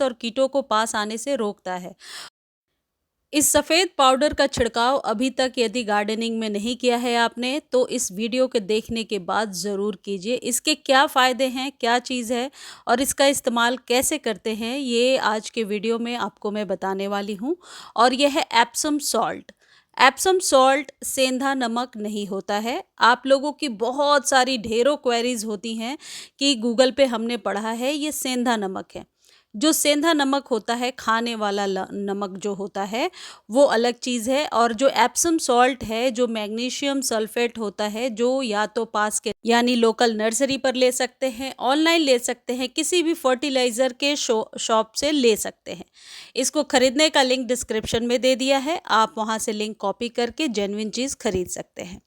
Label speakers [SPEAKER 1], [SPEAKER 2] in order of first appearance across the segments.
[SPEAKER 1] और कीटों को पास आने से रोकता है। इस सफ़ेद पाउडर का छिड़काव अभी तक यदि गार्डनिंग में नहीं किया है आपने, तो इस वीडियो के देखने के बाद ज़रूर कीजिए। इसके क्या फ़ायदे हैं, क्या चीज़ है और इसका इस्तेमाल कैसे करते हैं, ये आज के वीडियो में आपको मैं बताने वाली हूँ। और यह है एप्सम सॉल्ट। एप्सम सॉल्ट सेंधा नमक नहीं होता है। आप लोगों की बहुत सारी ढेरों क्वेरीज़ होती हैं कि गूगल पे हमने पढ़ा है ये सेंधा नमक है। जो सेंधा नमक होता है, खाने वाला नमक जो होता है, वो अलग चीज़ है। और जो एप्सम सॉल्ट है, जो मैग्नीशियम सल्फेट होता है, जो या तो पास के यानी लोकल नर्सरी पर ले सकते हैं, ऑनलाइन ले सकते हैं, किसी भी फर्टिलाइज़र के शॉप से ले सकते हैं। इसको खरीदने का लिंक डिस्क्रिप्शन में दे दिया है, आप वहाँ से लिंक कॉपी करके जेन्युइन चीज़ खरीद सकते हैं।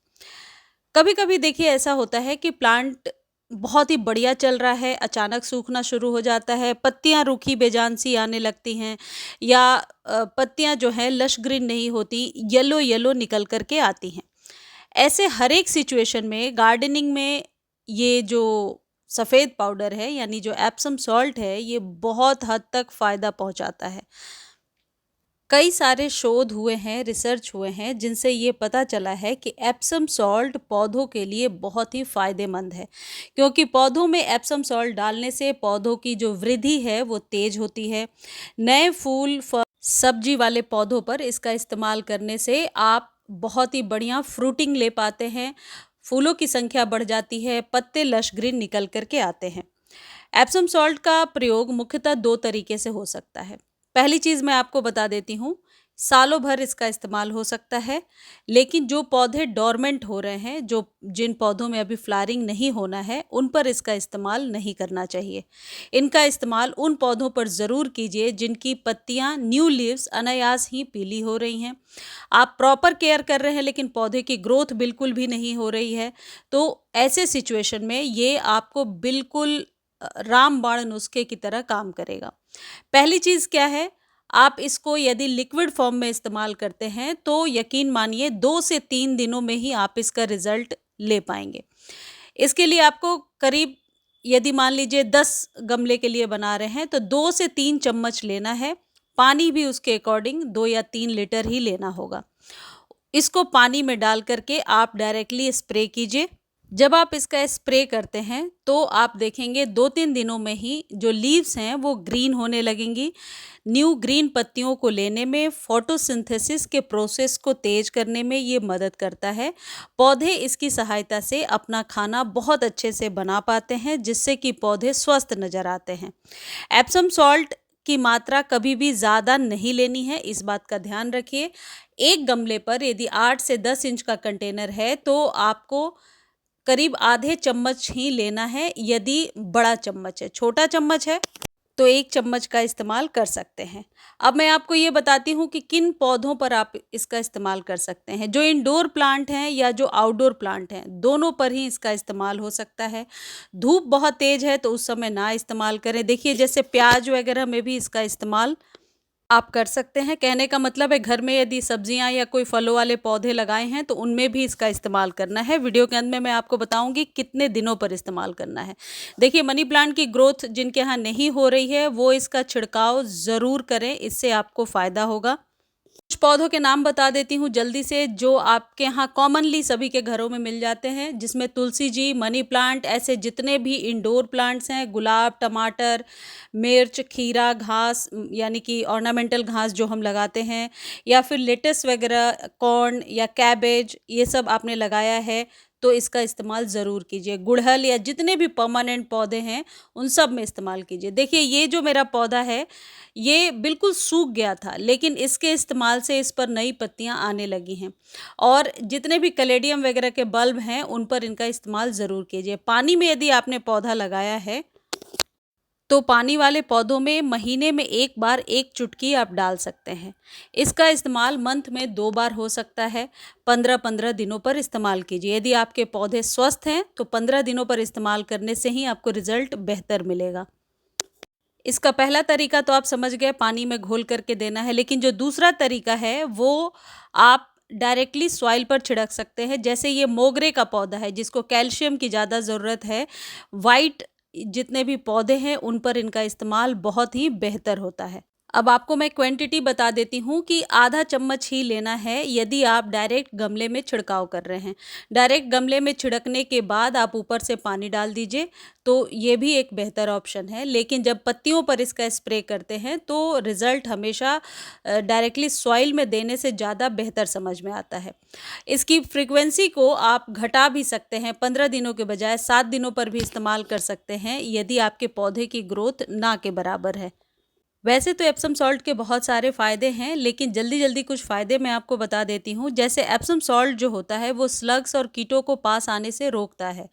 [SPEAKER 1] कभी कभी देखिए ऐसा होता है कि प्लांट बहुत ही बढ़िया चल रहा है, अचानक सूखना शुरू हो जाता है, पत्तियां रूखी बेजान सी आने लगती हैं, या पत्तियां जो हैं लश ग्रीन नहीं होती, येलो येलो निकल करके आती हैं। ऐसे हर एक सिचुएशन में गार्डनिंग में ये जो सफ़ेद पाउडर है यानी जो एप्सम सॉल्ट है, ये बहुत हद तक फ़ायदा पहुंचाता है। कई सारे शोध हुए हैं, रिसर्च हुए हैं, जिनसे ये पता चला है कि एप्सम सॉल्ट पौधों के लिए बहुत ही फ़ायदेमंद है, क्योंकि पौधों में एप्सम सॉल्ट डालने से पौधों की जो वृद्धि है वो तेज होती है। नए फूल सब्जी वाले पौधों पर इसका इस्तेमाल करने से आप बहुत ही बढ़िया फ्रूटिंग ले पाते हैं, फूलों की संख्या बढ़ जाती है, पत्ते लश ग्रीन निकल करके आते हैं। एप्सम सॉल्ट का प्रयोग मुख्यतः दो तरीके से हो सकता है। पहली चीज़ मैं आपको बता देती हूँ, सालों भर इसका इस्तेमाल हो सकता है, लेकिन जो पौधे डोरमेंट हो रहे हैं, जो जिन पौधों में अभी फ्लावरिंग नहीं होना है, उन पर इसका इस्तेमाल नहीं करना चाहिए। इनका इस्तेमाल उन पौधों पर ज़रूर कीजिए जिनकी पत्तियाँ न्यू लीव्स अनायास ही पीली हो रही हैं। आप प्रॉपर केयर कर रहे हैं लेकिन पौधे की ग्रोथ बिल्कुल भी नहीं हो रही है, तो ऐसे सिचुएशन में ये आपको बिल्कुल रामबाण नुस्खे की तरह काम करेगा। पहली चीज़ क्या है, आप इसको यदि लिक्विड फॉर्म में इस्तेमाल करते हैं तो यकीन मानिए 2 से 3 दिनों में ही आप इसका रिजल्ट ले पाएंगे। इसके लिए आपको करीब, यदि मान लीजिए 10 गमले के लिए बना रहे हैं, तो 2 से 3 चम्मच लेना है। पानी भी उसके अकॉर्डिंग 2 या 3 लीटर ही लेना होगा। इसको पानी में डाल करके आप डायरेक्टली स्प्रे कीजिए। जब आप इसका स्प्रे करते हैं तो आप देखेंगे 2-3 दिनों में ही जो लीव्स हैं वो ग्रीन होने लगेंगी। न्यू ग्रीन पत्तियों को लेने में, फोटोसिंथेसिस के प्रोसेस को तेज करने में ये मदद करता है। पौधे इसकी सहायता से अपना खाना बहुत अच्छे से बना पाते हैं, जिससे कि पौधे स्वस्थ नज़र आते हैं। एप्सम सॉल्ट की मात्रा कभी भी ज़्यादा नहीं लेनी है, इस बात का ध्यान रखिए। एक गमले पर यदि 8 से 10 इंच का कंटेनर है तो आपको करीब आधे चम्मच ही लेना है। यदि बड़ा चम्मच है, छोटा चम्मच है तो 1 चम्मच का इस्तेमाल कर सकते हैं। अब मैं आपको ये बताती हूँ कि किन पौधों पर आप इसका इस्तेमाल कर सकते हैं। जो इंडोर प्लांट हैं या जो आउटडोर प्लांट हैं, दोनों पर ही इसका इस्तेमाल हो सकता है। धूप बहुत तेज है तो उस समय ना इस्तेमाल करें। देखिए जैसे प्याज वगैरह में भी इसका इस्तेमाल आप कर सकते हैं। कहने का मतलब है घर में यदि सब्जियां या कोई फलों वाले पौधे लगाए हैं तो उनमें भी इसका इस्तेमाल करना है। वीडियो के अंत में मैं आपको बताऊंगी कितने दिनों पर इस्तेमाल करना है। देखिए मनी प्लांट की ग्रोथ जिनके यहाँ नहीं हो रही है वो इसका छिड़काव ज़रूर करें, इससे आपको फ़ायदा होगा। कुछ पौधों के नाम बता देती हूँ जल्दी से, जो आपके यहाँ कॉमनली सभी के घरों में मिल जाते हैं, जिसमें तुलसी जी, मनी प्लांट, ऐसे जितने भी इंडोर प्लांट्स हैं, गुलाब, टमाटर, मिर्च, खीरा, घास यानी कि ऑर्नामेंटल घास जो हम लगाते हैं, या फिर लेटस वगैरह, कॉर्न या कैबेज, ये सब आपने लगाया है तो इसका इस्तेमाल ज़रूर कीजिए। गुड़हल या जितने भी परमानेंट पौधे हैं उन सब में इस्तेमाल कीजिए। देखिए ये जो मेरा पौधा है ये बिल्कुल सूख गया था, लेकिन इसके इस्तेमाल से इस पर नई पत्तियां आने लगी हैं। और जितने भी कैलेडियम वगैरह के बल्ब हैं उन पर इनका इस्तेमाल ज़रूर कीजिए। पानी में यदि आपने पौधा लगाया है तो पानी वाले पौधों में महीने में 1 बार 1 चुटकी आप डाल सकते हैं। इसका इस्तेमाल मंथ में 2 बार हो सकता है। 15-15 दिनों पर इस्तेमाल कीजिए। यदि आपके पौधे स्वस्थ हैं तो 15 दिनों पर इस्तेमाल करने से ही आपको रिजल्ट बेहतर मिलेगा। इसका पहला तरीका तो आप समझ गए, पानी में घोल करके देना है। लेकिन जो दूसरा तरीका है वो आप डायरेक्टली सॉइल पर छिड़क सकते हैं। जैसे ये मोगरे का पौधा है जिसको कैल्शियम की ज़्यादा ज़रूरत है, वाइट जितने भी पौधे हैं उन पर इनका इस्तेमाल बहुत ही बेहतर होता है। अब आपको मैं क्वांटिटी बता देती हूँ कि आधा चम्मच ही लेना है यदि आप डायरेक्ट गमले में छिड़काव कर रहे हैं। डायरेक्ट गमले में छिड़कने के बाद आप ऊपर से पानी डाल दीजिए, तो ये भी एक बेहतर ऑप्शन है। लेकिन जब पत्तियों पर इसका स्प्रे करते हैं तो रिज़ल्ट हमेशा डायरेक्टली सॉइल में देने से ज़्यादा बेहतर समझ में आता है। इसकी फ्रीक्वेंसी को आप घटा भी सकते हैं, 15 दिनों के बजाय 7 दिनों पर भी इस्तेमाल कर सकते हैं यदि आपके पौधे की ग्रोथ ना के बराबर है। वैसे तो एप्सम सॉल्ट के बहुत सारे फ़ायदे हैं, लेकिन जल्दी-जल्दी कुछ फ़ायदे मैं आपको बता देती हूँ। जैसे एप्सम सॉल्ट जो होता है वो स्लग्स और कीटों को पास आने से रोकता है।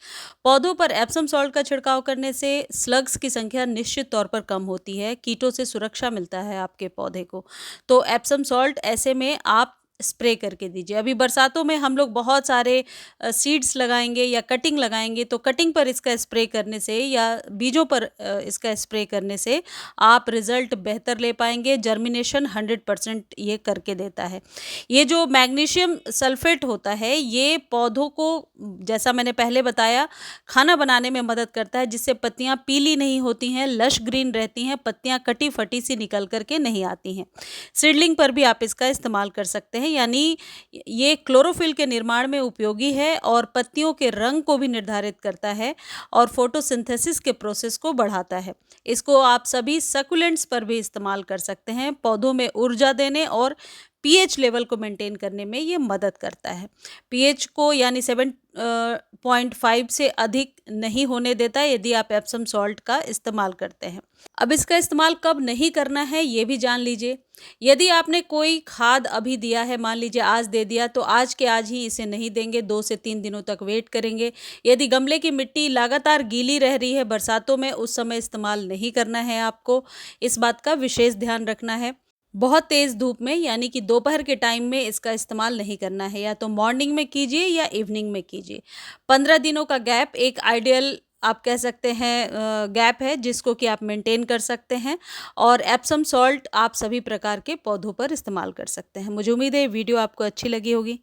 [SPEAKER 1] पौधों पर एप्सम सॉल्ट का छिड़काव करने से स्लग्स की संख्या निश्चित तौर पर कम होती है, कीटों से सुरक्षा मिलता है आपके पौधे को। तो एप्सम सॉल्ट ऐसे में आप स्प्रे करके दीजिए। अभी बरसातों में हम लोग बहुत सारे सीड्स लगाएँगे या कटिंग लगाएँगे, तो कटिंग पर इसका स्प्रे करने से या बीजों पर इसका स्प्रे करने से आप रिज़ल्ट बेहतर ले पाएँगे। जर्मिनेशन 100% ये करके देता है। ये जो मैग्नीशियम सल्फ़ेट होता है, ये पौधों को जैसा मैंने पहले बताया, खाना बनाने में मदद करता है, जिससे पत्तियाँ पीली नहीं होती हैं, लश ग्रीन रहती हैं, पत्तियाँ कटी-फटी सी निकल कर के नहीं आती हैं। सीडलिंग पर भी आप इसका इस्तेमाल कर सकते हैं, यानी ये क्लोरोफिल के निर्माण में उपयोगी है और पत्तियों के रंग को भी निर्धारित करता है और फोटोसिंथेसिस के प्रोसेस को बढ़ाता है। इसको आप सभी सक्युलेंट्स पर भी इस्तेमाल कर सकते हैं। पौधों में ऊर्जा देने और पीएच लेवल को मेंटेन करने में ये मदद करता है। पीएच को यानी 7.5 से अधिक नहीं होने देता यदि आप एप्सम सॉल्ट का इस्तेमाल करते हैं। अब इसका इस्तेमाल कब नहीं करना है ये भी जान लीजिए। यदि आपने कोई खाद अभी दिया है, मान लीजिए आज दे दिया, तो आज के आज ही इसे नहीं देंगे, 2 से 3 दिनों तक वेट करेंगे। यदि गमले की मिट्टी लगातार गीली रह रही है बरसातों में, उस समय इस्तेमाल नहीं करना है आपको। इस बात का विशेष ध्यान रखना है। बहुत तेज़ धूप में यानी कि दोपहर के टाइम में इसका इस्तेमाल नहीं करना है, या तो मॉर्निंग में कीजिए या इवनिंग में कीजिए। 15 दिनों का गैप एक आइडियल आप कह सकते हैं गैप है जिसको कि आप मेंटेन कर सकते हैं, और एप्सम सॉल्ट आप सभी प्रकार के पौधों पर इस्तेमाल कर सकते हैं। मुझे उम्मीद है ये वीडियो आपको अच्छी लगी होगी।